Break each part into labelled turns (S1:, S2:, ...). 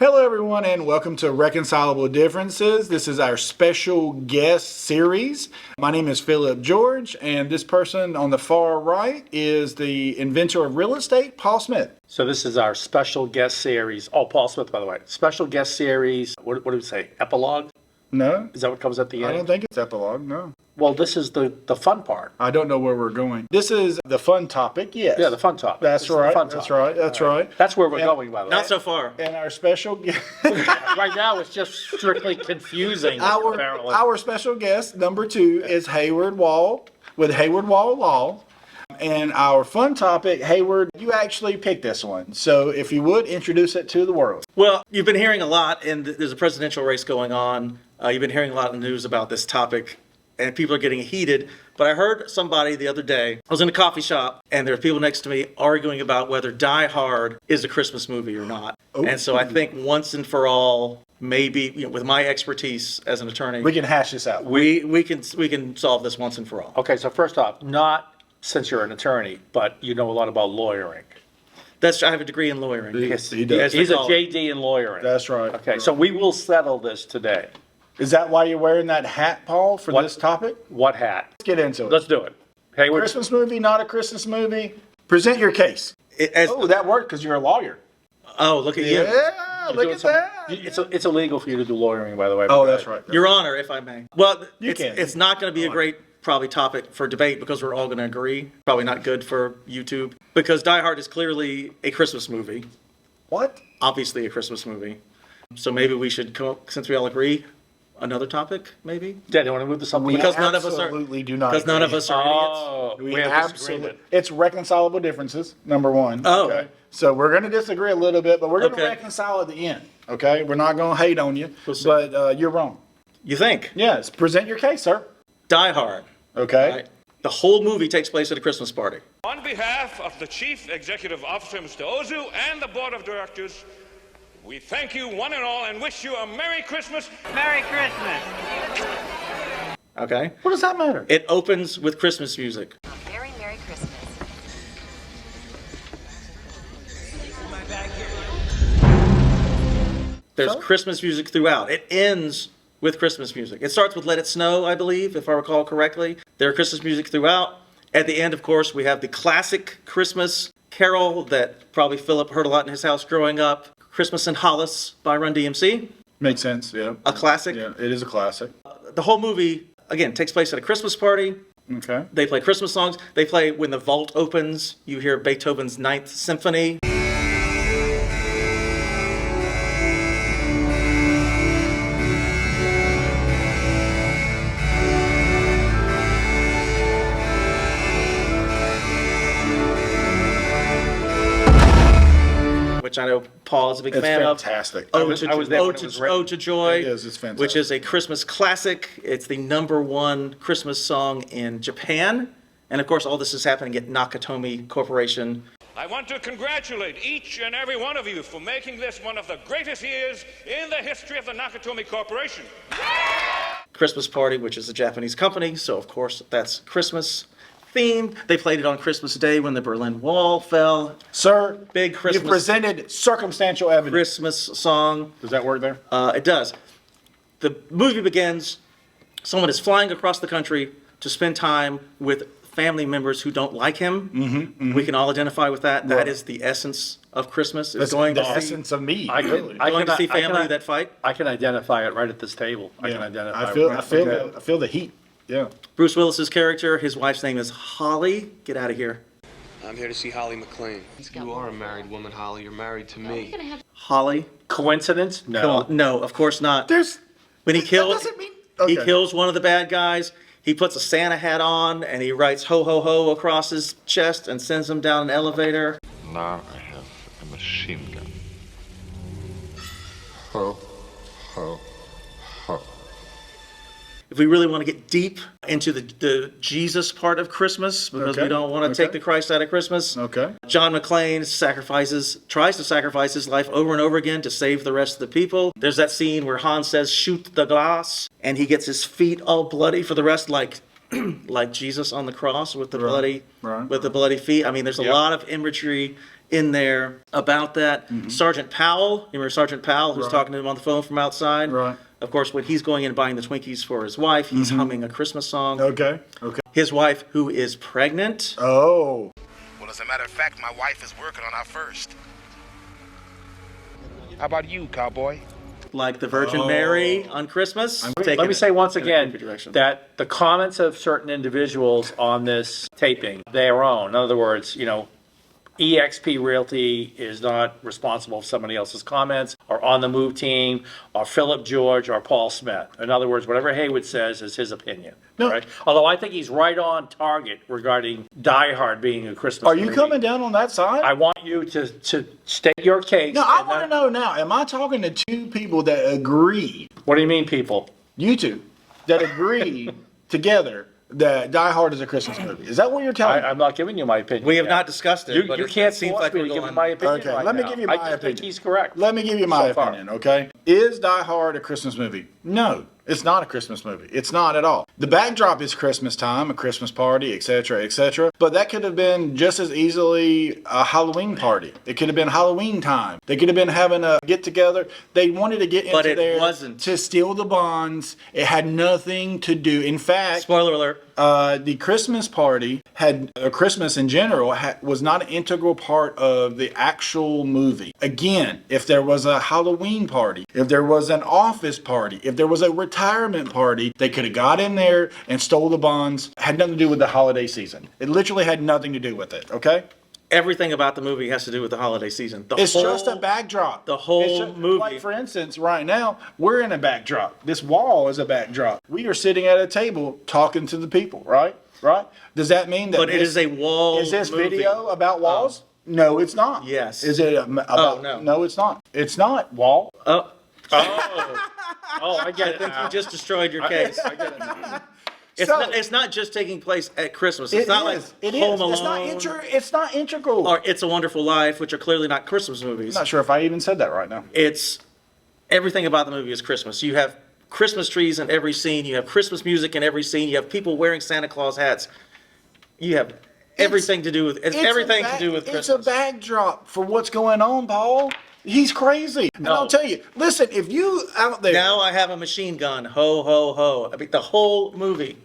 S1: Hello everyone and welcome to Reconcilable Differences. This is our special guest series. My name is Phillip George and this person on the far right is the inventor of real estate, Paul Smith.
S2: So this is our special guest series. Oh, Paul Smith, by the way. Special guest series, what do we say, epilogue?
S1: No.
S2: Is that what comes at the end?
S1: I don't think it's epilogue, no.
S2: Well, this is the fun part.
S1: I don't know where we're going. This is the fun topic, yes.
S2: Yeah, the fun topic.
S1: That's right, that's right, that's right.
S2: That's where we're going, by the way.
S3: Not so far.
S1: And our special guest...
S2: Right now, it's just strictly confusing, apparently.
S1: Our special guest, number 2, is Heyward Wall with Heyward Wall Law. And our fun topic, Heyward, you actually picked this one. So if you would, introduce it to the world.
S3: Well, you've been hearing a lot, and there's a presidential race going on. You've been hearing a lot in the news about this topic, and people are getting heated. But I heard somebody the other day, I was in a coffee shop, and there were people next to me arguing about whether Die Hard is a Christmas movie or not.
S1: Ooh.
S3: And so I think once and for all, maybe with my expertise as an attorney,
S1: We can hash this out.
S3: we can solve this once and for all.
S2: Okay, so first off, not since you're an attorney, but you know a lot about lawyering.
S3: I have a degree in lawyering.
S1: Yes, he does.
S2: He's a JD in lawyering.
S1: That's right.
S2: Okay, so we will settle this today.
S1: Is that why you're wearing that hat, Paul, for
S2: What?
S1: this topic?
S2: What hat?
S1: Let's get into it.
S2: Let's do it. Heyward.
S1: Christmas movie, not a Christmas movie? Present your case. Oh, that worked because you're a lawyer.
S3: Oh, look at you.
S1: Yeah,
S2: You're
S1: look
S2: doing
S1: at
S2: some-
S1: that.
S2: It's illegal for you to do lawyering, by the way.
S1: Oh, that's right.
S3: Your Honor, if I may. Well,
S1: You can.
S3: it's not going to be a great probably topic for debate because we're all going to agree. Probably not good for YouTube because Die Hard is clearly a Christmas movie.
S1: What?
S3: Obviously a Christmas movie. So maybe we should come up, since we all agree, another topic maybe?
S2: Dad, you want to move to something?
S3: Because none of us are-
S1: absolutely do not
S3: Because none of
S1: agree.
S3: us are idiots.
S2: Oh,
S1: We
S2: have
S1: absolutely.
S2: disagreement.
S1: It's reconcilable differences, number 1.
S3: Oh.
S1: Okay. So we're going to disagree a little bit, but we're going to
S3: Okay.
S1: reconcile at the end. Okay. We're not going to hate on you,
S3: We'll see.
S1: but you're wrong.
S3: You think?
S1: Yes. Present your case, sir.
S3: Die Hard.
S1: Okay.
S3: Right? The whole movie takes place at a Christmas party.
S4: On behalf of the Chief Executive Officer, Mr. Ozu, and the Board of Directors, we thank you one and all and wish you a Merry Christmas.
S5: Merry Christmas.
S3: Okay?
S1: What does that matter?
S3: It opens with Christmas music.
S6: Very Merry Christmas.
S3: There's
S1: So?
S3: Christmas music throughout. It ends with Christmas music. It starts with Let It Snow, I believe, if I recall correctly. There's Christmas music throughout. At the end, of course, we have the classic Christmas carol that probably Phillip heard a lot in his house growing up, Christmas in Hollis by Run DMC.
S1: Makes sense. Yeah.
S3: A classic.
S1: Yeah, it is a classic.
S3: The whole movie, again, takes place at a Christmas party.
S1: Okay.
S3: They play Christmas songs. They play when the vault opens. You hear Beethoven's Ninth Symphony. Which I know Paul is a big
S1: It's
S3: fan of.
S1: fantastic.
S2: I was there when it was written.
S3: Ode to Joy,
S1: It is, it's fantastic.
S3: which is a Christmas classic. It's the #1 Christmas song in Japan. And of course, all this is happening at Nakatomi Corporation.
S4: I want to congratulate each and every one of you for making this one of the greatest years in the history of the Nakatomi Corporation.
S3: Christmas Party, which is a Japanese company. So of course, that's Christmas themed. They played it on Christmas Day when the Berlin Wall fell.
S1: Sir,
S3: Big Christmas-
S1: you presented circumstantial evidence.
S3: Christmas song.
S1: Does that work there?
S3: It does. The movie begins, someone is flying across the country to spend time with family members who don't like him. We can all identify with that. That
S1: Right.
S3: is the essence of Christmas.
S1: That's
S3: Is going
S1: the
S3: to see,
S1: essence of me.
S2: I
S1: really.
S3: going to see family that fight.
S2: I can identify it right at this table. I can identify
S1: I feel,
S2: it.
S1: I feel,
S2: Okay.
S1: I feel the heat. Yeah.
S3: Bruce Willis's character, his wife's name is Holly. Get out of here.
S7: I'm here to see Holly McLean. You are a married woman, Holly. You're married to me.
S3: Holly?
S2: Coincidence?
S3: Come
S2: No.
S3: on. No, of course not.
S1: There's.
S3: When he
S1: That
S3: kills,
S1: doesn't mean.
S3: he
S1: Okay.
S3: kills one of the bad guys. He puts a Santa hat on and he writes "ho ho ho" across his chest and sends him down an elevator.
S8: Now I have a machine gun. Ho, ho, ho.
S3: If we really want to get deep into the Jesus part of Christmas, because
S1: Okay,
S3: we don't want to
S1: okay.
S3: take the Christ out of Christmas,
S1: Okay.
S3: John McClane tries to sacrifice his life over and over again to save the rest of the people. There's that scene where Han says, "Shoot the glass," and he gets his feet all bloody for the rest, like like Jesus on the cross with the
S1: Right.
S3: bloody feet. I mean, there's a lot of imagery in there about that. Sergeant Powell, you remember Sergeant Powell, who's talking to him on the phone from outside?
S1: Right.
S3: Of course, when he's going in buying the Twinkies for his wife, he's humming a Christmas song.
S1: Okay.
S3: His wife, who is pregnant.
S1: Oh.
S5: Well, as a matter of fact, my wife is working on our first. How about you, cowboy?
S3: Like the Virgin Mary on Christmas.
S2: Let me say once again
S3: direction.
S2: that the comments of certain individuals on this taping, their own. In other words, EXP Realty is not responsible for somebody else's comments, or On the Move team, or Phillip George, or Paul Smith. In other words, whatever Heyward says is his opinion.
S1: No.
S2: Right? Although I think he's right on target regarding Die Hard being a Christmas
S1: Are you
S2: movie.
S1: coming down on that side?
S2: I want you to state your case.
S1: No, I
S2: and
S1: want to
S2: then-
S1: know now. Am I talking to two people that agree,
S2: What do you mean, people?
S1: you two, that agree together that Die Hard is a Christmas movie? Is that what you're telling me?
S2: I'm not giving you my opinion.
S3: We have
S2: yet.
S3: not discussed it,
S2: You,
S3: but
S2: you
S3: it
S2: can't
S3: seems
S2: force
S3: like
S2: me
S3: we're
S2: to give
S3: going.
S2: my opinion.
S1: Okay,
S2: right
S1: let me
S2: now.
S1: give you my
S2: I just think
S1: opinion.
S2: he's correct.
S1: Let me give you my
S2: So far.
S1: opinion, okay? Is Die Hard a Christmas movie? No, it's not a Christmas movie. It's not at all. The backdrop is Christmas time, a Christmas party, etc., etc. But that could have been just as easily a Halloween party. It could have been Halloween time. They could have been having a get together. They wanted to get
S3: But
S1: into
S3: it
S1: there
S3: wasn't.
S1: to steal the bonds. It had nothing to do. In fact,
S3: Spoiler alert.
S1: the Christmas party had Christmas in general was not an integral part of the actual movie. Again, if there was a Halloween party, if there was an office party, if there was a retirement party, they could have got in there and stole the bonds. Had nothing to do with the holiday season. It literally had nothing to do with it. Okay,
S3: Everything about the movie has to do with the holiday season.
S1: it's just a backdrop.
S3: the whole
S1: It's just-
S3: movie.
S1: Like for instance, right now we're in a backdrop. This wall is a backdrop. We are sitting at a table talking to the people. Right. Does that mean that?
S3: But it is a wall.
S1: Is this
S3: movie.
S1: video about walls? No, it's not.
S3: Yes.
S1: Is it about?
S3: no.
S1: No, it's not. It's not wall.
S3: Oh,
S2: Oh, I get
S3: I
S2: it
S3: think
S2: now.
S3: you just destroyed your case.
S2: I get it now.
S3: It's not just taking place at Christmas. It's not like
S1: It
S3: Home
S1: is.
S3: Alone
S1: It's not integral.
S3: or It's a Wonderful Life, which are clearly not Christmas movies.
S1: I'm not sure if I even said that right now.
S3: It's everything about the movie is Christmas. You have Christmas trees in every scene. You have Christmas music in every scene. You have people wearing Santa Claus hats. You have everything to do with
S1: It's
S3: everything
S1: a
S3: to do with
S1: It's a
S3: Christmas.
S1: backdrop for what's going on, Paul. He's crazy. And
S2: No.
S1: I'll tell you, listen, if you out there.
S3: Now I have a machine gun. Ho ho ho! I mean, the whole movie.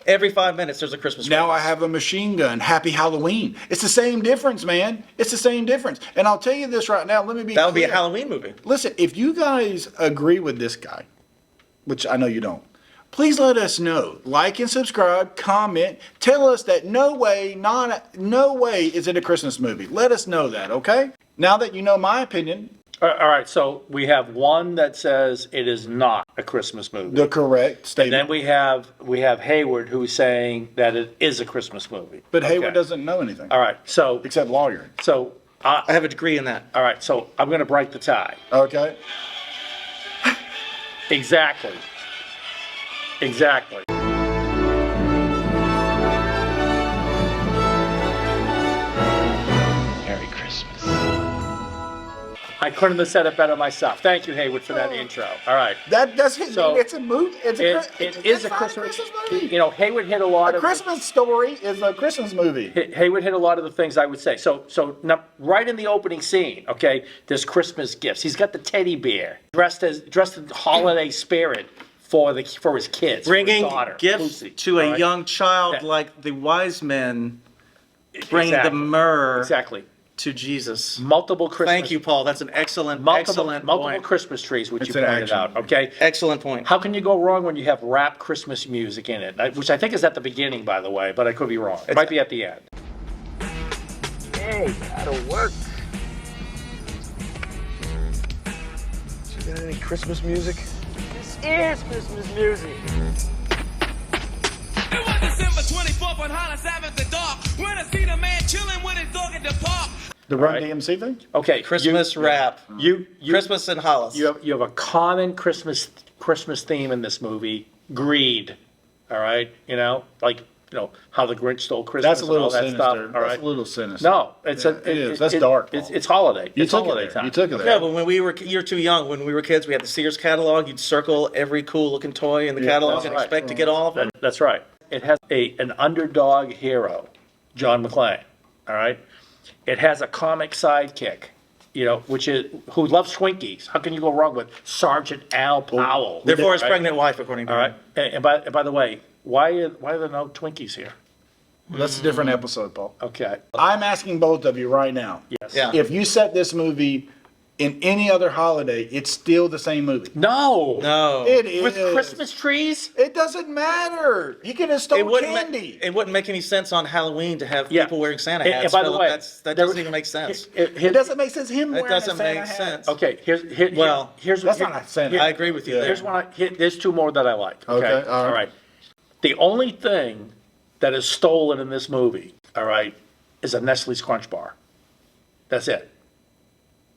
S3: Every 5 minutes, there's a Christmas.
S1: Now I
S3: reference.
S1: have a machine gun. Happy Halloween. It's the same difference, man. It's the same difference. And I'll tell you this right now. Let me be
S3: That would be a
S1: clear.
S3: Halloween movie.
S1: Listen, if you guys agree with this guy, which I know you don't, please let us know. Like and subscribe, comment, tell us that no way is it a Christmas movie. Let us know that, okay? Now that you know my opinion,
S2: All right, so we have one that says it is not a Christmas movie.
S1: the correct
S2: And
S1: statement.
S2: then we have Heyward who's saying that it is a Christmas movie.
S1: But
S2: Okay.
S1: Heyward doesn't know anything
S2: All right, so
S1: except lawyering.
S3: I have a degree in that.
S2: all right, so I'm going to break the tie.
S1: Okay?
S2: Exactly.
S7: Merry Christmas.
S2: I couldn't have said it better myself. Thank you, Heyward, for that intro. All right.
S1: That doesn't
S2: So,
S1: mean it's a movie. It's
S2: It is a
S1: not
S2: Christmas.
S1: movie.
S2: You know, Heyward hit a lot
S1: A
S2: of
S1: Christmas Story is a Christmas movie.
S2: Heyward hit a lot of the things I would say. So now, right in the opening scene, okay, there's Christmas gifts. He's got the teddy bear dressed in holiday spirit for his kids,
S3: Bringing
S2: for his daughter,
S3: gifts
S2: Lucy,
S3: to a
S2: all right?
S3: young child
S2: Yeah.
S3: like the wise men bring the
S2: Exactly.
S3: myrrh
S2: Exactly.
S3: to Jesus.
S2: Multiple Christmas.
S3: Thank you, Paul. That's an excellent
S2: Multiple
S3: point.
S2: Christmas trees, which
S1: It's
S2: you
S1: an
S2: pointed
S1: action
S2: out.
S1: movie.
S2: Okay.
S3: Excellent point.
S2: How can you go wrong when you have rap Christmas music in it? Which I think is at the beginning, by the way, but I could be wrong. It might be at the end.
S5: Hey, that'll work. You got any Christmas music?
S6: This is Christmas music.
S9: It was December 24th on Hollis Avenue, the dark, when I seen a man chilling with his dog at the park.
S1: The Run
S2: Right.
S1: DMC thing?
S2: Okay.
S3: Christmas rap.
S2: You
S3: Christmas in Hollis.
S2: You have a common Christmas theme in this movie: greed. All right, how the Grinch stole Christmas.
S1: That's a little
S2: and all that
S1: sinister.
S2: stuff. All right,
S1: That's a little sinister.
S2: no, it's
S1: Yeah, it is. That's dark, Paul.
S2: It's holiday.
S1: You
S2: It's
S1: took
S2: holiday
S1: it there.
S2: time.
S1: You took it there.
S3: No, but when you're too young. When we were kids, we had the Sears catalog. You'd circle every cool looking toy in the catalog and
S2: that's right.
S3: expect to get all of them.
S2: That's right. It has an underdog hero, John McClane. All right. It has a comic sidekick, who loves Twinkies. How can you go wrong with Sergeant Al Powell?
S3: Therefore, his
S2: Right?
S3: pregnant wife, according to
S2: All
S3: him.
S2: right. And by the way, why are there no Twinkies here?
S1: That's a different episode, Paul.
S2: Okay.
S1: I'm asking both of you right now.
S2: Yes.
S3: Yeah.
S1: If you set this movie in any other holiday, it's still the same movie.
S2: No.
S3: No.
S1: It is.
S2: With Christmas trees?
S1: It doesn't matter. He could have stolen candy.
S3: It wouldn't make any sense on Halloween to have
S2: Yeah.
S3: people wearing Santa
S2: And
S3: hats.
S2: by the
S3: Phillip.
S2: way,
S3: that doesn't even make sense.
S1: It doesn't make sense. Him
S3: It
S1: wearing
S3: doesn't
S1: a Santa
S3: make
S1: hat.
S3: sense.
S2: Okay. Here's
S1: That's not a Santa.
S3: I agree with you there.
S2: There's two more that I like.
S1: Okay, all right.
S2: The only thing that is stolen in this movie, all right, is a Nestle's Crunch Bar. That's it.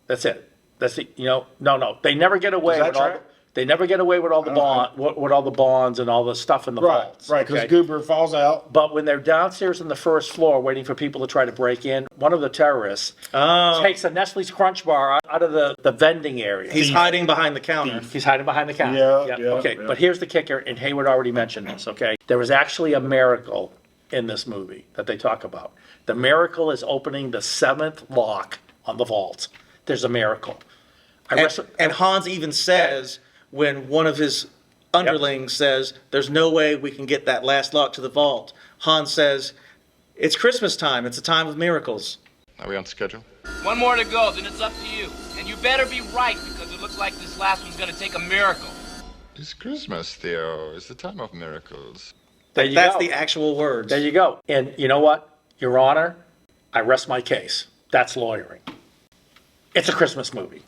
S2: That's it. That's the no. They never get away
S1: that
S2: with all.
S1: true?
S2: They never get away with all the with all the bonds and all the stuff in the vaults.
S1: Right, because
S2: okay?
S1: Goober falls out.
S2: But when they're downstairs on the first floor waiting for people to try to break in, one of the terrorists takes a Nestle's Crunch Bar out of the vending area.
S3: He's hiding behind the counter.
S2: He's hiding behind the counter.
S1: Yeah,
S2: Okay,
S1: yeah.
S2: but here's the kicker, and Heyward already mentioned this, okay? There was actually a miracle in this movie that they talk about. The miracle is opening the 7th lock on the vault. There's a miracle.
S3: And Hans even says, when one of his underlings says, there's no way we can get that last lock to the vault, Hans says, it's Christmas time. It's a time of miracles.
S8: Are we on schedule?
S9: One more to go, then it's up to you. And you better be right, because it looks like this last one's gonna take a miracle.
S8: It's Christmas, Theo. It's the time of miracles.
S2: There you
S3: That's
S2: go.
S3: the actual words.
S2: There you go. And you know what? Your Honor, I rest my case. That's lawyering. It's a Christmas movie.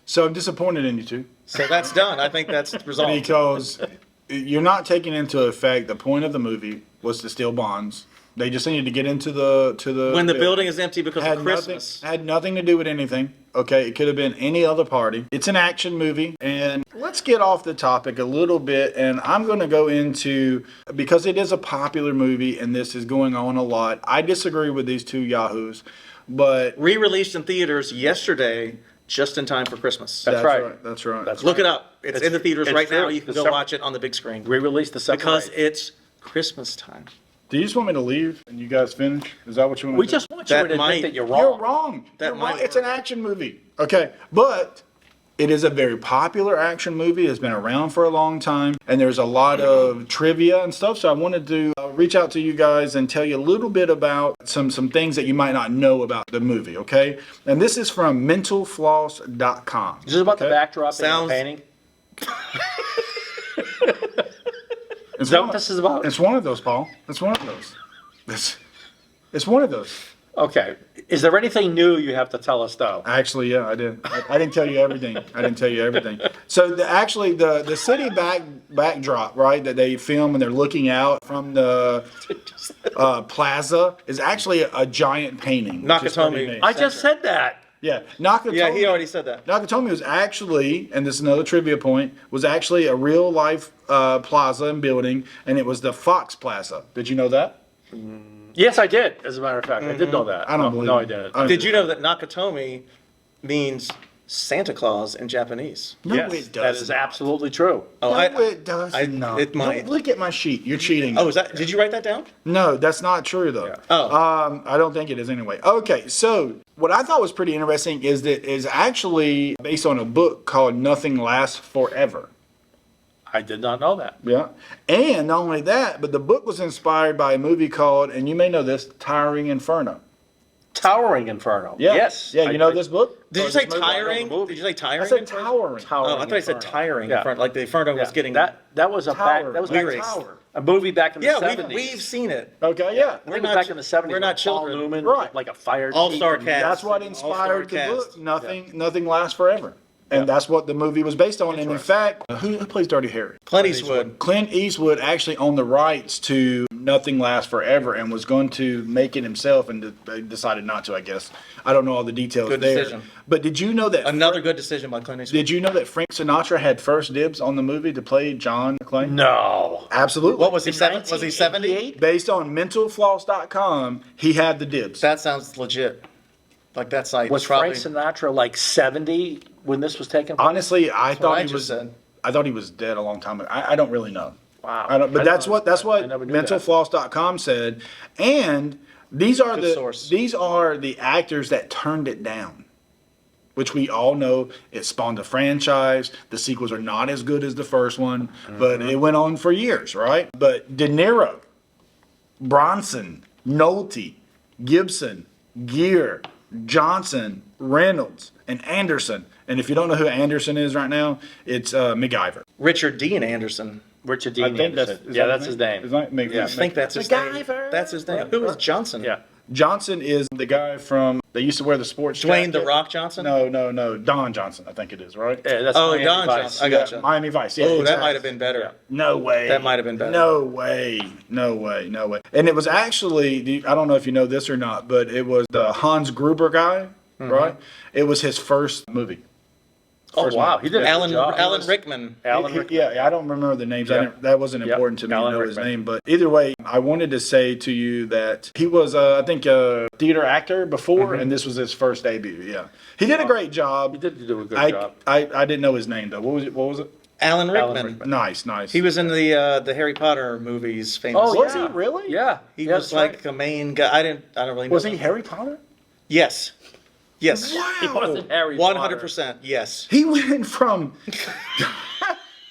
S1: So I'm disappointed in you two.
S3: So that's done. I think that's resolved.
S1: Because you're not taking into effect the point of the movie was to steal bonds. They just needed to get into the
S3: When the building is empty because of Christmas.
S1: Had nothing to do with anything. Okay, it could have been any other party. It's an action movie, and let's get off the topic a little bit. And I'm going to go into, because it is a popular movie, and this is going on a lot. I disagree with these two yahoos, but
S3: Re-released in theaters yesterday, just in time for Christmas.
S2: That's right.
S1: That's right.
S3: Look it up. It's in the theaters
S2: it's
S3: right now.
S2: true.
S3: You can
S2: The
S3: go
S2: sep-
S3: watch it on the big screen.
S2: Re-release the second
S3: Because
S2: night.
S3: it's Christmas time.
S1: Do you just want me to leave and you guys finish? Is that what you want
S2: We
S1: to do?
S2: just want you
S3: That
S2: to admit
S3: might-
S2: that you're wrong.
S1: You're wrong.
S3: That
S1: You're wrong.
S3: might
S1: It's an action movie. Okay. But it is a very popular action movie. It's been around for a long time. And there's a lot of trivia and stuff. So I wanted to reach out to you guys and tell you a little bit about some things that you might not know about the movie. Okay. And this is from mentalfloss.com.
S2: Is this about the
S1: Okay?
S2: backdrop
S3: Sounds-
S2: and the painting?
S1: It's
S2: Is that
S1: one-
S2: what this is about?
S1: It's one of those, Paul. It's one of those. It's one of those.
S2: Okay. Is there anything new you have to tell us, though?
S1: Actually, yeah, I did. I didn't tell you everything. So the city backdrop, right, that they film when they're looking out from the plaza is actually a giant painting. which is
S3: Nakatomi.
S1: pretty neat.
S2: I just said that.
S1: Yeah, Nakatomi.
S3: Yeah, he already said that.
S1: Nakatomi was actually, and this is another trivia point, was actually a real life plaza and building, and it was the Fox Plaza. Did you know that?
S2: Yes, I did, as a matter of fact. I did know that.
S1: I don't believe
S2: No,
S1: it.
S2: I didn't.
S1: I don't-
S3: Did you know that Nakatomi means Santa Claus in Japanese?
S1: No,
S2: Yes,
S1: it
S2: that is
S1: doesn't.
S2: absolutely true.
S3: Oh,
S1: No, it does not.
S3: It might.
S1: Don't look at my sheet. You're cheating.
S3: Oh, did you write that down?
S1: No, that's not true though.
S2: Yeah.
S3: Oh.
S1: I don't think it is anyway. Okay, so what I thought was pretty interesting is that is actually based on a book called Nothing Lasts Forever.
S2: I did not know that.
S1: Yeah. And not only that, but the book was inspired by a movie called, and you may know this, Towering Inferno.
S2: Towering Inferno.
S1: Yeah.
S2: Yes.
S1: Yeah, you know this book?
S3: Did
S1: Or
S3: you say
S1: this movie?
S3: tiring?
S2: movie.
S3: Did you say tiring?
S1: I said
S3: in front?
S1: towering.
S2: Towering
S3: Oh, I thought I said
S2: Inferno.
S3: tiring
S2: Yeah.
S3: in front. Like the Inferno was
S2: Yeah.
S3: getting.
S2: That was a
S1: Tower.
S2: that was
S3: Weary.
S2: a movie back in the
S3: Yeah,
S2: 70s.
S3: we've seen it.
S1: Okay, yeah.
S2: I think it was back in the 70s.
S3: We're not
S2: with Paul
S3: children.
S2: Newman,
S1: Right.
S2: like a fire
S3: All-star
S2: chief.
S3: cast.
S1: That's what
S3: All-star
S1: inspired the
S3: cast.
S1: book. Nothing lasts forever. And that's what the movie was based on. And in fact, who plays Dirty Harry?
S3: Clint Eastwood.
S1: Clint Eastwood actually owned the rights to Nothing Lasts Forever and was going to make it himself and decided not to, I guess. I don't know all the details
S3: Good
S1: there.
S3: decision.
S1: But did you know that
S3: Another good decision by Clint Eastwood.
S1: Did you know that Frank Sinatra had first dibs on the movie to play John McClane?
S2: No.
S1: Absolutely.
S3: What was he?
S2: In
S3: 70? Was he 70?
S2: 1988?
S1: Based on mentalfloss.com, he had the dibs.
S3: That sounds legit. Like that site.
S2: Was
S3: probably.
S2: Frank Sinatra like 70 when this was taken place?
S1: Honestly, I
S3: what
S1: thought
S3: I
S1: he
S3: just
S1: was
S3: said.
S1: I thought he was dead a long time ago. I don't really know.
S2: Wow.
S1: I don't, but that's what
S2: I never knew that.
S1: mentalfloss.com said. And these are
S3: Good source.
S1: these are the actors that turned it down, which we all know it spawned a franchise. The sequels are not as good as the first one, but it went on for years, right? But De Niro, Bronson, Nolte, Gibson, Gere, Johnson, Reynolds, and Anderson. And if you don't know who Anderson is right now, it's MacGyver.
S3: Richard Dean Anderson.
S2: Richard
S1: I
S2: Dean
S1: think
S2: Anderson.
S1: is
S2: Yeah,
S1: that
S2: that's his name.
S1: Is that- make-
S2: Yeah.
S3: I think that's his name. That's his name. Who is Johnson?
S2: Yeah.
S1: Johnson is the guy from, they used to wear the sports
S3: Dwayne
S1: jacket.
S3: The Rock Johnson?
S1: No. Don Johnson, I think it is, right?
S2: Yeah, that's
S3: Oh,
S2: Miami
S3: Don
S2: Vice.
S3: Johnson. I gotcha.
S1: Miami Vice. Yeah,
S3: Oh, that
S1: exactly.
S3: might have been better.
S1: No way.
S3: That might have been better.
S1: No way. And it was actually, I don't know if you know this or not, but it was the Hans Gruber guy, right? It was his first movie.
S2: Oh, wow. He did a
S3: Alan
S2: good job.
S3: Alan Rickman.
S2: Alan
S1: He-
S2: Rickman.
S1: Yeah, I don't remember the names.
S2: Yeah.
S1: That wasn't
S2: Yeah.
S1: important to me
S2: Alan
S1: to know his
S2: Rickman.
S1: name. But either way, I wanted to say to you that he was, I think, a theater actor before, and this was his first debut. Yeah, he did a great job.
S2: He did do a good
S1: I,
S2: job.
S1: I didn't know his name though. What was it?
S3: Alan
S2: Alan
S3: Rickman.
S2: Rickman.
S1: Nice.
S3: He was in the Harry Potter movies. Famous.
S2: Oh,
S1: Was
S2: yeah.
S1: he really?
S2: Yeah.
S3: He
S2: Yeah,
S3: was
S2: that's
S3: like
S2: right.
S3: a main guy. I don't really know.
S1: Was he
S3: that.
S1: Harry Potter?
S3: Yes. Yes.
S2: He wasn't Harry Potter.
S3: 100%. Yes.
S1: He went from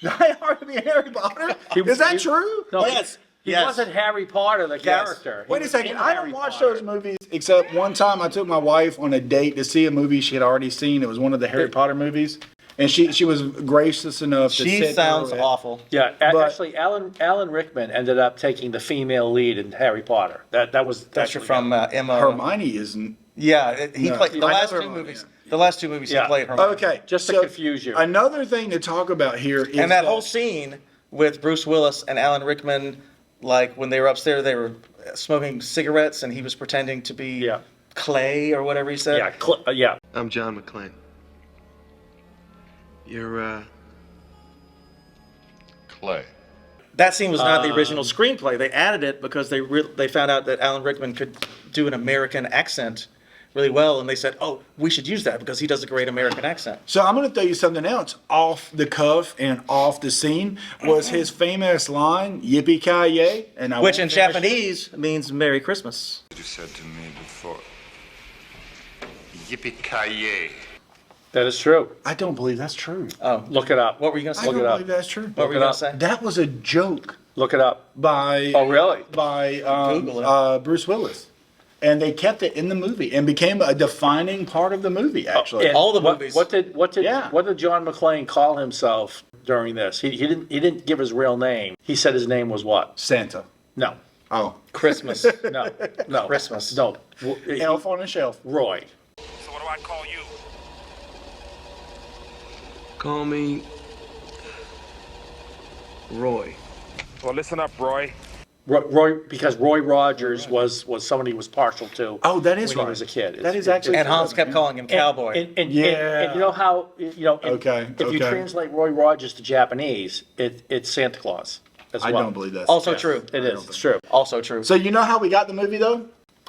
S1: Die Hard to be Harry Potter. Is that true?
S2: No,
S3: Yes.
S2: He
S3: Yes.
S2: wasn't Harry Potter, the character. He
S1: Wait a
S2: was
S1: second.
S2: in
S1: I
S2: Harry
S1: don't watch
S2: Potter.
S1: those movies except one time I took my wife on a date to see a movie she had already seen. It was one of the Harry Potter movies. And she was gracious enough to
S3: She
S1: sit
S3: sounds
S1: through it.
S3: awful.
S2: Yeah,
S1: But-
S2: actually, Alan Rickman ended up taking the female lead in Harry Potter. That was
S3: That's
S2: actually-
S3: from Emma.
S1: Hermione isn't.
S3: Yeah, he
S1: No.
S3: played the
S1: I
S3: last
S1: know
S3: two
S1: Hermione,
S3: movies. The last two movies
S2: Yeah.
S3: he played Hermione.
S1: Okay.
S2: Just to
S1: so
S2: confuse you.
S1: Another thing to talk about here is
S3: And that whole scene with Bruce Willis and Alan Rickman, like when they were upstairs, they were smoking cigarettes, and he was pretending to be
S2: Yeah.
S3: Clay or whatever he said.
S2: Yeah.
S7: I'm John McClane. You're,
S8: Clay.
S3: That scene was not the original screenplay. They added it because they found out that Alan Rickman could do an American accent really well, and they said, "Oh, we should use that because he does a great American accent."
S1: So I'm going to tell you something else off the cuff and off the scene was his famous line "Yippee ki yay," and I
S3: Which
S1: won't
S3: in
S1: finish-
S3: Japanese means Merry Christmas.
S8: You said to me before. Yippee-ki-yay.
S2: That is true.
S1: I don't believe that's true.
S3: Oh,
S2: Look it up.
S3: what were you going to
S1: I
S3: say?
S1: don't
S2: it up.
S1: believe that's true.
S3: What were you
S2: it
S3: going
S2: up.
S3: to say?
S1: That was a joke
S2: Look it up.
S1: by
S2: Oh, really?
S1: by
S3: Google it.
S1: Bruce Willis, and they kept it in the movie and became a defining part of the movie. Actually,
S2: And
S3: All the
S2: what-
S3: movies.
S2: What did
S1: Yeah.
S2: John McClane call himself during this? He didn't give his real name. He said his name was what?
S1: Santa.
S2: No.
S1: Oh,
S3: Christmas.
S2: No.
S3: Christmas.
S2: No.
S1: Elf on a Shelf.
S2: Roy.
S4: So what do I call you?
S7: call me Roy.
S4: Well, listen up, Roy.
S2: Roy, because Roy Rogers was someone he was partial to.
S1: Oh, that is
S2: when
S1: right.
S2: he was a kid.
S1: That is actually
S3: And Hans kept calling him Cowboy.
S2: And
S1: Yeah.
S2: you know how
S1: Okay,
S2: if you
S1: okay.
S2: translate Roy Rogers to Japanese, it's Santa Claus as
S1: I
S2: well.
S1: don't believe that.
S3: Also true.
S2: It is. It's true.
S3: Also true.
S1: So you know how we got the movie though?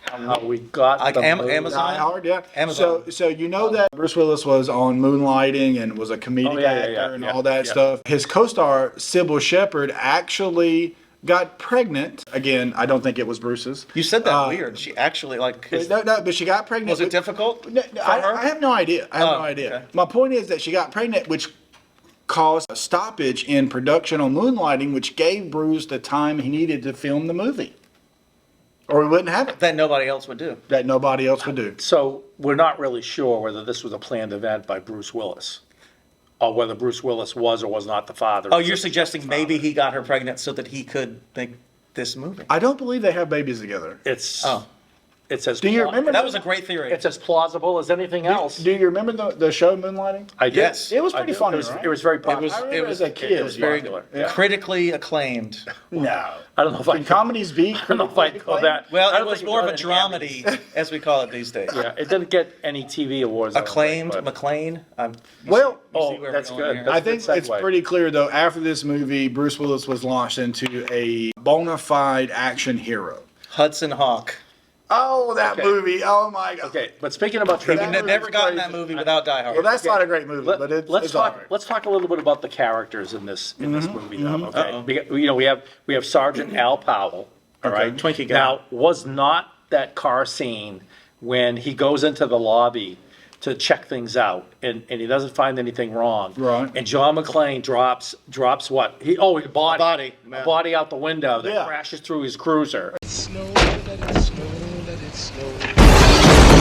S2: How we got
S3: Like
S2: the
S3: Amazon?
S2: movie.
S1: Die Hard, yeah.
S3: Amazon.
S1: So you know that Bruce Willis was on Moonlighting and was a comedic
S2: Oh, yeah,
S1: actor and
S2: yeah,
S1: all that
S2: yeah.
S1: stuff. His co-star Sybil Shepherd actually got pregnant. Again, I don't think it was Bruce's.
S3: You said that weird. She actually like.
S1: No, but she got pregnant.
S3: Was it
S1: with-
S3: difficult?
S1: No,
S3: for her?
S1: I have no idea. I have
S3: Oh,
S1: no idea.
S3: okay.
S1: My point is that she got pregnant, which caused a stoppage in production on Moonlighting, which gave Bruce the time he needed to film the movie. Or we wouldn't have it.
S3: That nobody else would do.
S1: That nobody else would do.
S2: So we're not really sure whether this was a planned event by Bruce Willis, or whether Bruce Willis was or was not the father.
S3: Oh, you're suggesting maybe he got her pregnant so that he could make this movie.
S1: I don't believe they have babies together.
S2: It's
S3: Oh.
S2: it's as
S1: Do you remember
S3: That was a great theory.
S2: it's as plausible as anything else.
S1: Do you remember the show Moonlighting?
S2: I did.
S3: Yes.
S1: It was
S2: I
S1: pretty
S2: did.
S1: funny,
S2: It was,
S1: right?
S2: it was very popular.
S1: I remember as a kid.
S3: It was very
S2: popular.
S1: Yeah.
S3: critically acclaimed.
S1: No.
S2: I don't know if I
S1: Can
S2: could,
S1: comedies be?
S2: I don't know if I'd call that. I
S3: Well,
S2: don't
S3: it was
S2: think
S3: more of
S2: got
S3: a
S2: any Emmys.
S3: dramedy, as we call it these days.
S2: Yeah, it didn't get any TV awards. I don't think,
S3: Acclaimed,
S2: but-
S3: McLean.
S1: Well,
S2: Oh, that's good. That's
S1: I
S2: a
S1: think
S2: good
S1: it's
S2: segue.
S1: pretty clear, though, after this movie, Bruce Willis was launched into a bona fide action hero.
S3: Hudson Hawk.
S1: Oh, that
S2: Okay.
S1: movie. Oh my God.
S2: Okay, but speaking about trivia,
S3: We've never gotten that movie without Die Hard.
S1: Well, that's not a great movie, but
S2: let's
S1: it's
S2: talk.
S1: all right.
S2: Let's talk a little bit about the characters in this movie, though. Okay,
S3: Uh-oh.
S2: we have Sergeant Al Powell. All right,
S3: Twinkie guy.
S2: Now, was not that car scene when he goes into the lobby to check things out and he doesn't find anything wrong?
S1: Right.
S2: And John McClane drops what? His body.
S3: Yeah.
S2: A body out the window that
S1: Yeah.
S2: crashes through his cruiser.
S5: Snow, let it snow, let it snow.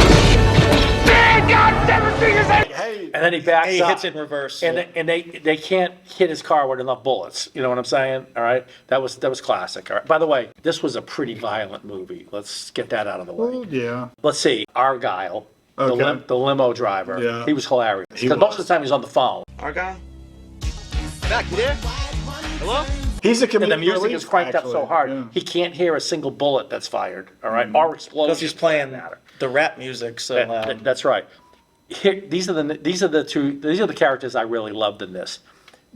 S1: Hey,
S2: And then he backs
S3: He
S2: up.
S3: hits it in reverse.
S2: And they can't hit his car with enough bullets. You know what I'm saying? All right. That was classic. All right. By the way, this was a pretty violent movie. Let's get that out of the way.
S1: well, yeah.
S2: Let's see. Argyle,
S1: Okay.
S2: the limo driver.
S1: Yeah.
S2: He was hilarious.
S1: He
S2: Because most of
S1: was.
S2: the time he's on the phone.
S3: Argyle? Back, you there? Hello?
S1: He's a comedic
S2: And the music
S1: relief,
S2: is cranked up so
S1: actually.
S2: hard,
S1: Yeah.
S2: he can't hear a single bullet that's fired. All right. Or explosion.
S3: Because he's playing the rap music so loud.
S2: That's right. Here, these are the characters I really loved in this.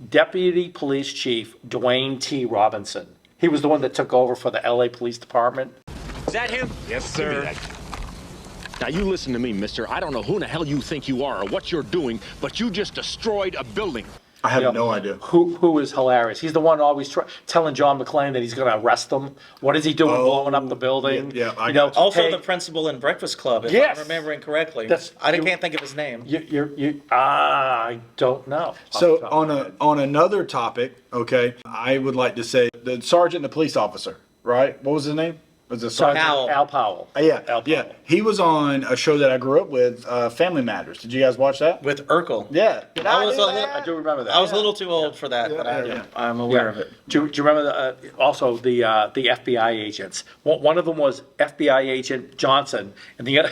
S2: Deputy Police Chief Dwayne T. Robinson. He was the one that took over for the LA Police Department.
S10: Is that him? Yes, sir. Now you listen to me, mister. I don't know who in the hell you think you are or what you're doing, but you just destroyed a building.
S1: I have
S2: You know,
S1: no idea.
S2: Who is hilarious. He's the one always telling John McClane that he's going to arrest him. What is he doing blowing up the building?
S1: yeah, I
S2: you know,
S1: got you.
S3: Also
S2: hey,
S3: the principal in Breakfast Club, if
S2: Yes.
S3: I'm remembering correctly.
S2: That's-
S3: I can't think of his name.
S2: I don't know.
S1: So on another topic, okay, I would like to say the sergeant, the police officer, right? What was his name? Was it Sergeant?
S2: Al Powell.
S1: Yeah,
S2: Al
S1: yeah.
S2: Powell.
S1: He was on a show that I grew up with, Family Matters. Did you guys watch that?
S3: With Urkel.
S1: Yeah. Did
S3: I
S1: I
S3: was
S1: do
S3: a
S1: that?
S3: little-
S2: I do remember that.
S3: I was a little too old for that, but I'm aware of it.
S2: Do you remember also the FBI agents? One of them was FBI agent Johnson, and the other,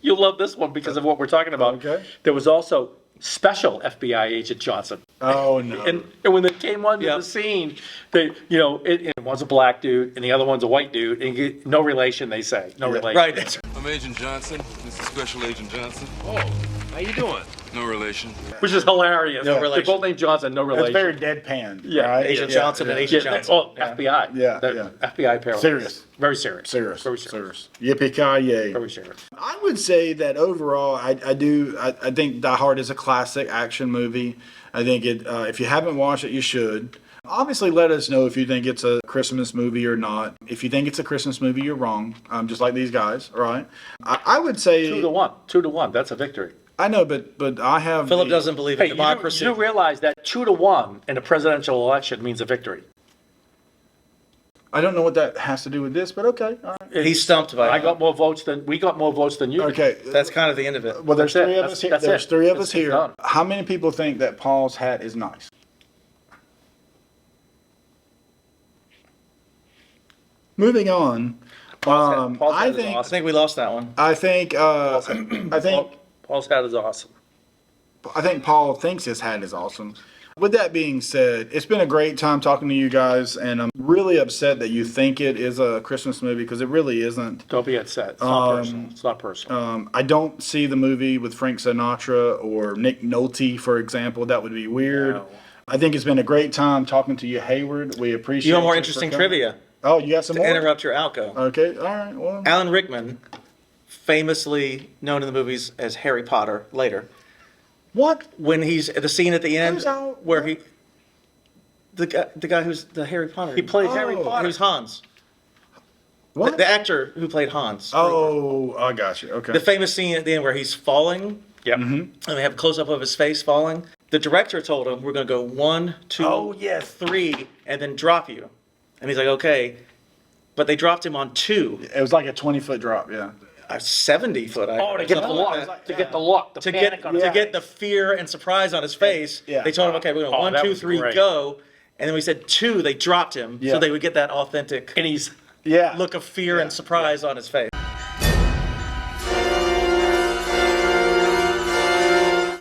S2: you'll love this one because of what we're talking about.
S1: Okay.
S2: There was also Special FBI agent Johnson.
S1: Oh no.
S2: And when they came onto
S3: Yep.
S2: the scene, and one's a black dude and the other one's a white dude, and no relation, they say. No relation.
S3: Right.
S11: I'm Agent Johnson. This is Special Agent Johnson.
S10: Oh, how you doing?
S11: No relation.
S2: Which is hilarious.
S3: No relation.
S2: They're both named Johnson, no relation.
S1: That's very deadpan.
S2: Yeah,
S1: right?
S3: Agent
S1: Yeah,
S3: Johnson and
S1: yeah.
S3: Agent
S2: Yeah,
S3: Johnson.
S2: oh, FBI.
S1: Yeah,
S2: The
S1: yeah.
S2: FBI parallel.
S1: Serious.
S2: Very serious.
S1: Serious.
S2: Very serious.
S1: Yippee-ki-yay.
S2: Very serious.
S1: I would say that overall, I think Die Hard is a classic action movie. I think if you haven't watched it, you should. Obviously, let us know if you think it's a Christmas movie or not. If you think it's a Christmas movie, you're wrong. Just like these guys, all right? I would say
S2: 2-1. 2-1. That's a victory.
S1: I know, but I have.
S3: Philip doesn't believe in democracy.
S2: You do realize that 2-1 in a presidential election means a victory.
S1: I don't know what that has to do with this, but okay. All right.
S3: He's stumped by
S2: we got more votes than you.
S1: Okay.
S3: That's kind of the end of it.
S1: Well, there's
S2: That's it.
S1: three of us here.
S2: That's
S1: There's
S2: it.
S1: three of
S2: It's
S1: us here.
S2: done.
S1: How many people think that Paul's hat is nice? Moving on.
S2: Paul's hat
S1: I
S2: is
S1: think.
S3: I
S2: awesome.
S3: think we lost that one.
S1: I think. I think.
S2: Paul's hat is awesome.
S1: I think Paul thinks his hat is awesome. With that being said, it's been a great time talking to you guys, and I'm really upset that you think it is a Christmas movie because it really isn't.
S2: Don't be upset. It's not personal. It's not personal.
S1: I don't see the movie with Frank Sinatra or Nick Nolte, for example. That would be weird.
S2: No.
S1: I think it's been a great time talking to you, Heyward. We appreciate
S3: You want more
S1: for
S3: interesting
S1: coming.
S3: trivia?
S1: Oh, you got some
S3: To
S1: more?
S3: interrupt your outgo.
S1: Okay, all right. Well,
S3: Alan Rickman, famously known in the movies as Harry Potter later,
S1: what?
S3: when he's at the scene at the end
S1: Who's Al-
S3: where he, the guy who's the Harry Potter.
S2: He played
S1: Oh.
S2: Harry Potter.
S3: He was Hans.
S1: What?
S3: The actor who played Hans.
S1: Oh, I got you. Okay.
S3: The famous scene at the end where he's falling,
S2: Yep.
S3: and they have a close up of his face falling. The director told him, "We're going to go 1, 2,
S2: Oh, yes.
S3: 3, and then drop you." And he's like, "Okay," but they dropped him on 2,
S1: It was like a 20-foot drop, yeah.
S3: a 70-foot.
S2: Oh, to get the look. To get the look. The
S3: To
S2: panic
S3: get
S2: on his
S3: to
S2: face.
S3: get the fear and surprise on his face.
S1: Yeah.
S3: They told him, "Okay, we're going
S2: Oh,
S3: 1,
S2: that
S3: 2,
S2: was
S3: 3,
S2: great.
S3: go." And then we said 2. They dropped him
S1: Yeah.
S3: so they would get that authentic
S2: And he's
S1: Yeah.
S3: look of fear and surprise on his face.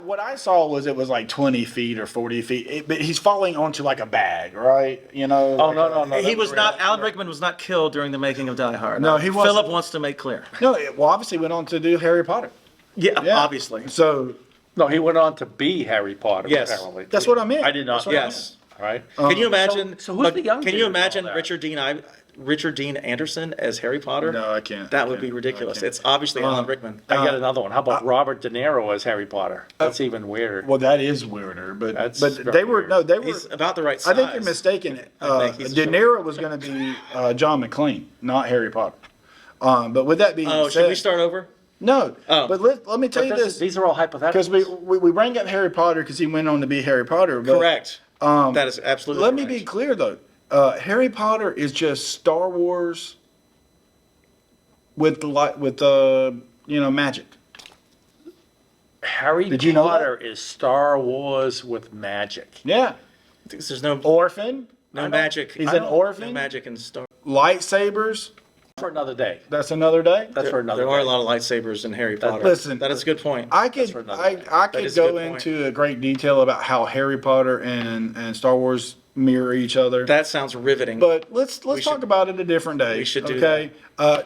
S1: What I saw was it was like 20 feet or 40 feet, but he's falling onto like a bag, right? You know?
S2: Oh, no.
S3: He was not. Alan Rickman was not killed during the making of Die Hard.
S1: No, he wasn't.
S3: Philip wants to make clear.
S1: No, well, obviously went on to do Harry Potter.
S3: Yeah,
S1: Yeah.
S3: obviously.
S1: So,
S2: No, he went on to be Harry Potter.
S3: Yes.
S2: Apparently.
S1: that's what I meant.
S2: I did not.
S1: That's what I
S3: Yes.
S2: All right.
S3: Can you imagine?
S2: so who's the young
S3: Can
S2: dude
S3: you
S2: and all
S3: imagine
S2: that?
S3: Richard Dean Richard Dean Anderson as Harry Potter?
S1: No, I can't.
S3: That would be ridiculous. It's obviously Alan Rickman.
S2: I got another one. How about Robert De Niro as Harry Potter? That's even weirder.
S1: Well, that is weirder, but
S2: That's
S1: they were
S2: weird.
S1: they were.
S3: He's about the right size.
S1: I think you're mistaken.
S3: think he's
S1: De Niro was going to be John McClane, not Harry Potter. But with that being
S3: Oh,
S1: said,
S3: should we start over?
S1: No,
S3: Oh.
S1: but let me tell you this,
S2: These are all hypotheticals.
S1: because we bring up Harry Potter because he went on to be Harry Potter. But,
S3: Correct. That is absolutely
S1: Let
S3: correct.
S1: me be clear though. Harry Potter is just Star Wars with magic.
S2: Harry
S1: Did you know
S2: Potter is Star Wars with magic.
S1: Yeah,
S3: There's no
S1: orphan.
S3: no magic.
S1: He's an orphan.
S3: No magic in Star.
S1: Lightsabers.
S2: For another day.
S1: That's another day.
S2: That's for another
S3: There
S2: day.
S3: are a lot of lightsabers in Harry Potter.
S1: Listen,
S3: that is a good point.
S1: I could
S2: for another day.
S1: I
S3: That
S1: could
S3: is a
S1: go
S3: good point.
S1: into a great detail about how Harry Potter and Star Wars mirror each other.
S3: That sounds riveting.
S1: But let's talk
S3: should-
S1: about it a different day.
S3: we should do
S1: okay?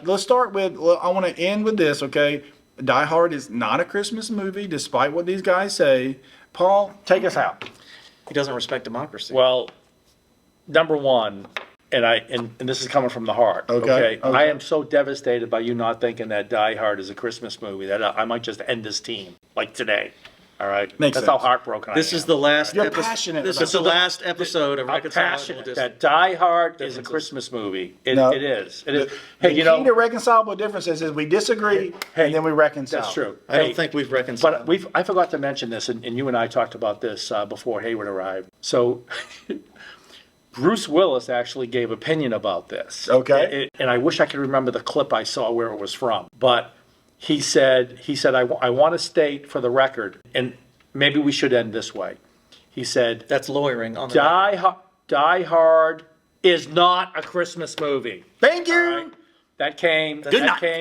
S1: Let's start with. I want to end with this. Okay, Die Hard is not a Christmas movie, despite what these guys say. Paul, take us out.
S3: he doesn't respect democracy.
S2: Well, number one, and this is coming from the heart.
S1: Okay.
S2: I am so devastated by you not thinking that Die Hard is a Christmas movie that I might just end this team like today. All right,
S1: Makes
S2: that's
S1: sense.
S2: how heartbroken
S3: This
S2: I am.
S3: is the last.
S1: You're passionate
S3: This
S1: about
S3: is the last episode of
S2: I'm
S3: Reconcilable
S2: passionate
S3: Differences.
S2: that Die Hard is a Christmas movie.
S1: No.
S2: It is. It is.
S1: The
S2: Hey,
S1: key
S2: you know,
S1: to reconcilable differences is we disagree and then we reconcile.
S2: that's true.
S3: I don't
S2: Hey,
S3: think we've reconciled.
S2: But I forgot to mention this, and you and I talked about this before Heyward arrived. So Bruce Willis actually gave opinion about this.
S1: Okay.
S2: And I wish I could remember the clip I saw where it was from. But he said, I want to state for the record, and maybe we should end this way. He said,
S3: That's lawyering on the.
S2: Die Hard is not a Christmas movie.
S1: Thank you.
S2: All right? That came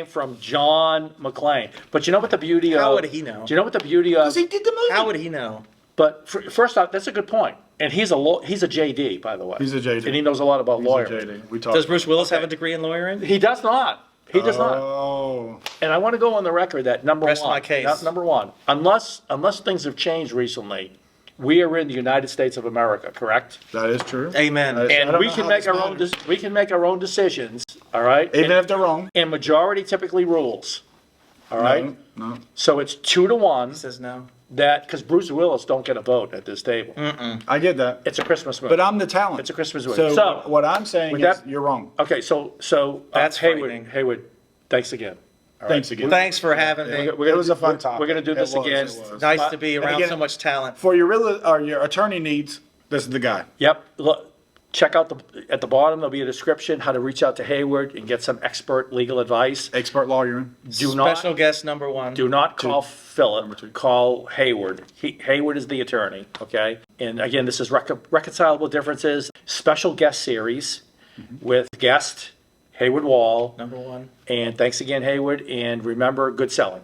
S2: from John McClane. But you know what the beauty of...
S3: How would he know?
S2: Do you know what the beauty of...
S1: Because he did the movie.
S3: How would he know?
S2: But first off, that's a good point. And he's a JD, by the way.
S1: He's a JD.
S2: And he knows a lot about
S1: He's a
S2: lawyering.
S1: JD. We talked.
S3: Does Bruce Willis have a degree in lawyering?
S2: He does not. He does not.
S1: Oh.
S2: And I want to go on the record that
S3: Rest my case.
S2: Number one, unless things have changed recently, we are in the United States of America, correct?
S1: That is true.
S3: Amen.
S1: I
S2: And
S1: don't
S2: we
S1: know
S2: can
S1: how
S2: make
S1: this
S2: our own.
S1: matters.
S2: We can make our own decisions. All right.
S1: Even if they're wrong.
S2: And majority typically rules. All right.
S1: No.
S2: So it's 2-1.
S3: He says no.
S2: That because Bruce Willis don't get a vote at this table.
S1: I get that.
S2: It's a Christmas movie.
S1: But I'm the talent.
S2: It's a Christmas movie.
S1: So,
S2: So,
S1: what I'm saying
S2: with
S1: is
S2: that-
S1: you're wrong.
S2: Okay. So
S3: That's frightening.
S2: Hayward, thanks again. All
S1: Thanks
S2: right.
S1: again.
S3: Thanks for having me.
S2: We're gonna
S1: was a
S2: do-
S1: fun topic.
S2: We're going to do
S1: It
S2: this
S1: was,
S2: again.
S1: it was.
S3: Nice to be around
S1: again-
S3: so much talent.
S1: For your attorney needs, this is the guy.
S2: Yep. Look, check out at the bottom. There'll be a description how to reach out to Heyward and get some expert legal advice.
S1: Expert lawyering.
S3: Special guest number one.
S2: Do not call Phillip.
S1: Number two.
S2: Call Heyward. Heyward is the attorney. Okay. And again, this is Reconcilable Differences special guest series with guest Heyward Wall.
S3: Number one.
S2: And thanks again, Heyward. And remember, good selling.